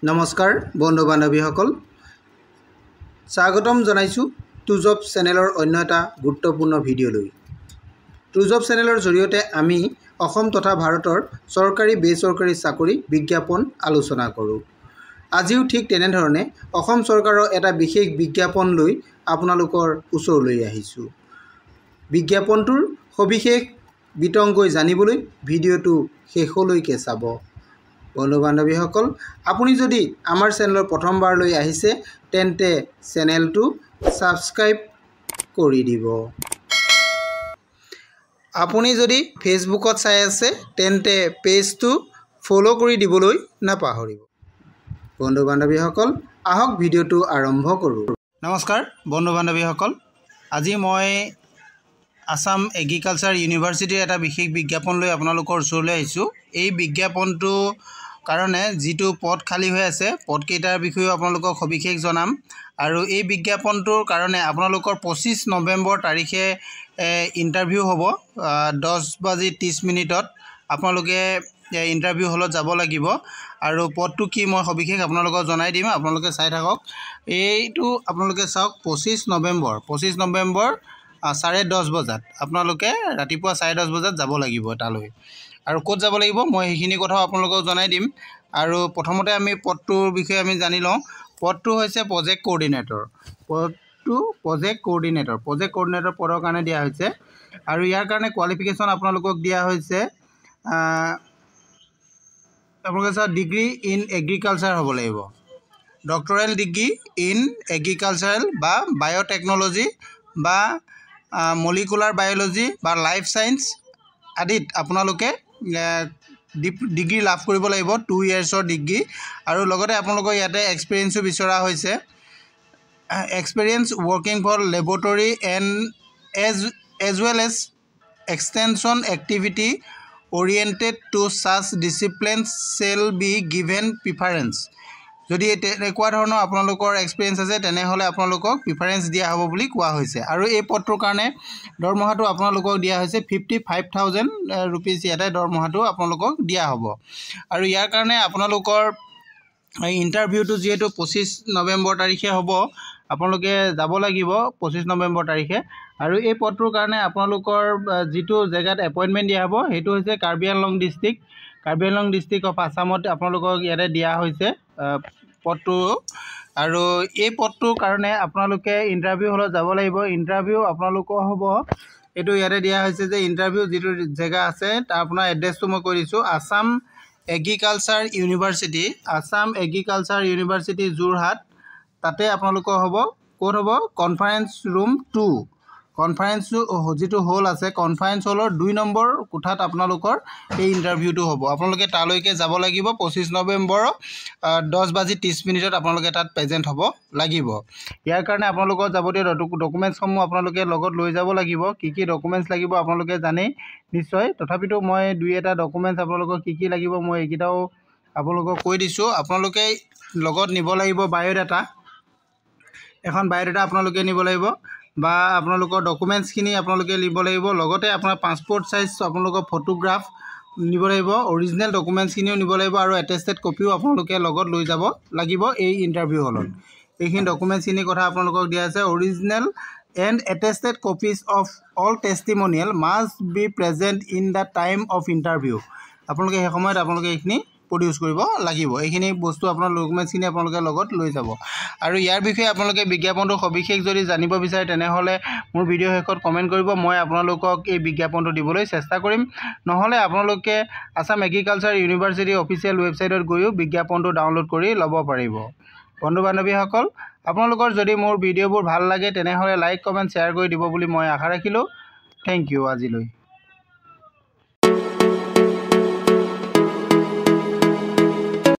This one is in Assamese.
নমস্কাৰ বন্ধু বান্ধৱীসকল স্বাগতম জনাইছো টুজব চেনেলৰ অন্য এটা গুৰুত্বপূৰ্ণ ভিডিঅ'লৈ টুজব চেনেলৰ জৰিয়তে আমি অসম তথা ভাৰতৰ চৰকাৰী বেচৰকাৰী চাকৰি বিজ্ঞাপন আলোচনা কৰোঁ আজিও ঠিক তেনেধৰণে অসম চৰকাৰৰ এটা বিশেষ বিজ্ঞাপন লৈ আপোনালোকৰ ওচৰলৈ আহিছো বিজ্ঞাপনটোৰ সবিশেষ বিতংকৈ জানিবলৈ ভিডিঅ'টো শেষলৈকে চাব বন্ধু বান্ধৱীসকল আপুনি যদি আমাৰ চেনেলৰ প্ৰথমবাৰলৈ আহিছে তেন্তে চেনেলটো সাবস্ক্ৰাইব কৰি দিব আপুনি যদি ফেসবুকত চাই আছে তেন্তে পেজটো ফলো কৰি দিবলৈ নাপাহৰিব বন্ধু বান্ধৱীসকল আহক ভিডিঅ'টো আৰম্ভ কৰোঁ নমস্কাৰ বন্ধু বান্ধৱীসকল আজি মই আসাম এগ্ৰিকালচাৰ ইউনিভাৰ্চিটিৰ এটা বিশেষ বিজ্ঞাপন লৈ আপোনালোকৰ ওচৰলৈ আহিছোঁ এই বিজ্ঞাপনটো কাৰণে যেটো পদ খালি হৈ আছে পদ কেইটাৰ বিষয়ে আপোনালোকক সবিশেষ জনাম আৰু এই বিজ্ঞাপনটোৰ কাৰণে আপোনালোকৰ 25 নৱেম্বৰ তাৰিখে ইন্টাৰভিউ হ'ব 10:30 আপোনালোকে ইন্টাৰভিউ হলত যাব লাগিব আৰু পদটো কি মই সবিশেষ আপোনালোকক জনাই দিম আপোনালোকে চাই থাকক এইটো আপোনালোকে চাওক 25 নৱেম্বৰ 10:30 বজাত আপোনালোকে ৰাতিপুৱা 10:30 বজাত যাব লাগিব তালৈ আৰু ক'ত যাব লাগিব মই এইখিনি কথা আপোনালোকক জনাই দিম আৰু প্ৰথমতে আমি পদটোৰ বিষয়ে আমি জানি লওঁ পদটো হৈছে প্ৰজেক্ট কোঅৰ্ডিনেটৰ পদটো প্ৰজেক্ট কোঅৰ্ডিনেটৰ পদৰ কাৰণে দিয়া হৈছে আৰু ইয়াৰ কাৰণে কোৱালিফিকেশ্যন আপোনালোকক দিয়া হৈছে আপোনালোকে ডিগ্ৰী ইন এগ্ৰিকালচাৰ হ'ব লাগিব ডক্টৰেল ডিগ্ৰী ইন এগ্ৰিকালচাৰেল বা বায়োটেকনলজি বা মলিকুলাৰ বায়োলজি বা লাইফ সায়েন্স আদিত আপোনালোকে ডিগ্ৰী লাভ কৰিব লাগিব 2 ইয়াৰ্ছৰ ডিগ্ৰী আৰু লগতে আপোনালোকৰ ইয়াতে এক্সপেৰিয়েন্সও বিচৰা হৈছে experience working for laboratory and as well as extension activity oriented to such disciplines shall be given preference যদি এনেকুৱা ধৰণৰ আপোনালোকৰ এক্সপেৰিয়েন্স আছে তেনেহলে আপোনালোকক প্ৰিফাৰেন্স দিয়া হ'ব বুলি কোৱা হৈছে আৰু এই পদটোৰ কাৰণে দৰমহাটো আপোনালোকক দিয়া হৈছে 55000 रुपीस ইয়াতে দৰমহাটো আপোনালোকক দিয়া হ'ব আৰু ইয়াৰ কাৰণে আপোনালোকৰ ইন্টাৰভিউটো যেহেতু 25 নৱেম্বৰ তাৰিখে হ'ব আপোনালোকে যাব লাগিব 25 নৱেম্বৰ তাৰিখে আৰু এই পদটোৰ কাৰণে আপোনালোকৰ যেটো জায়গাত এপইন্টমেন্ট দিয়া হ'ব হেতু হৈছে কাৰ্বি আংলং ডিস্ট্ৰিক্ট অফ আসামত আপোনালোকক ইয়াতে দিয়া হৈছে পদটো আৰু এই পদটোৰ কাৰণে আপোনালোকে ইন্টাৰভিউ হলত যাব লাগিব ইন্টাৰভিউ আপোনালোকৰ হ'ব এটো ইয়াতে দিয়া হৈছে যে ইন্টাৰভিউ যেটো জায়গা আছে তাৰ আপোনাৰ এড্ৰেছটো মই কৈ দিছো আসাম এগ্ৰিকালচাৰ ইউনিভাৰ্চিটি যোৰহাট তাতে আপোনালোকৰ হ'ব কোড হ'ব কনফাৰেন্স ৰুম 2 কনফাৰেন্স যেটো হল আছে কনফাৰেন্স হলৰ 2 নম্বৰ কোঠাত আপোনালোকৰ এই ইন্টাৰভিউটো হ'ব আপোনালোকে তালৈকে যাব লাগিব 25 নৱেম্বৰ 10:30 আপোনালোকে তাত প্ৰেজেন্ট হ'ব লাগিব ইয়াৰ কাৰণে আপোনালোকৰ যাৱতীয় ডকুমেন্টসমূহ আপোনালোকে লগত লৈ যাব লাগিব কি ডকুমেন্টছ লাগিব আপোনালোকে জানে নিশ্চয় তথাপিতো মই দুই এটা ডকুমেন্টছ আপোনালোকৰ কি লাগিব মই এইকিটাও আপোনালোকক কৈ দিছো আপোনালোকে লগত নিব লাগিব বায়োডাটা এখন বায়োডাটা আপোনালোকে নিব লাগিব বা আপোনালোকৰ ডকুমেন্টছ খিনি আপোনালোকে নিব লাগিব লগতে আপোনাৰ পাসপোৰ্ট সাইজ আপোনালোকৰ ফটোগ্ৰাফ নিব লাগিব অৰিজিনাল ডকুমেন্টছ খিনিও নিব লাগিব আৰু এটেস্টেড কপিও আপোনালোকে লগত লৈ যাব লাগিব এই ইন্টাৰভিউ হলত এইখিনি ডকুমেন্টছ খিনি কথা আপোনালোকক দিয়া আছে original and attested copies of all testimonial must be present in the time of interview আপোনালোকে এই সময়ত আপোনালোকে এইখিনি প্ৰডিউস কৰিব লাগিব এইখিনি বস্তু আপোনাৰ ডকুমেন্টছ খিনি আপোনালোকে লগত লৈ যাব আৰু ইয়াৰ বিষয়ে আপোনালোকে বিজ্ঞাপনটো সবিশেষ যদি জানিব বিচাৰে তেনেহলে মোৰ ভিডিও শেষত কমেন্ট কৰিব মই আপোনালোকক এই বিজ্ঞাপনটো দিবলৈ চেষ্টা কৰিম নহলে আপোনালোকে আসাম এগ্ৰিকালচাৰ ইউনিভাৰ্চিটি অফিচিয়েল ৱেবছাইটত গৈও বিজ্ঞাপনটো ডাউনলোড কৰি ল'ব পাৰিব বন্ধু বান্ধৱীসকল আপোনালোকৰ যদি মোৰ ভিডিওবোৰ ভাল লাগে তেনেহলে লাইক কমেন্ট শেয়াৰ কৰি দিব বুলি মই আশা ৰাখিলো থ্যাংক ইউ আজিলৈ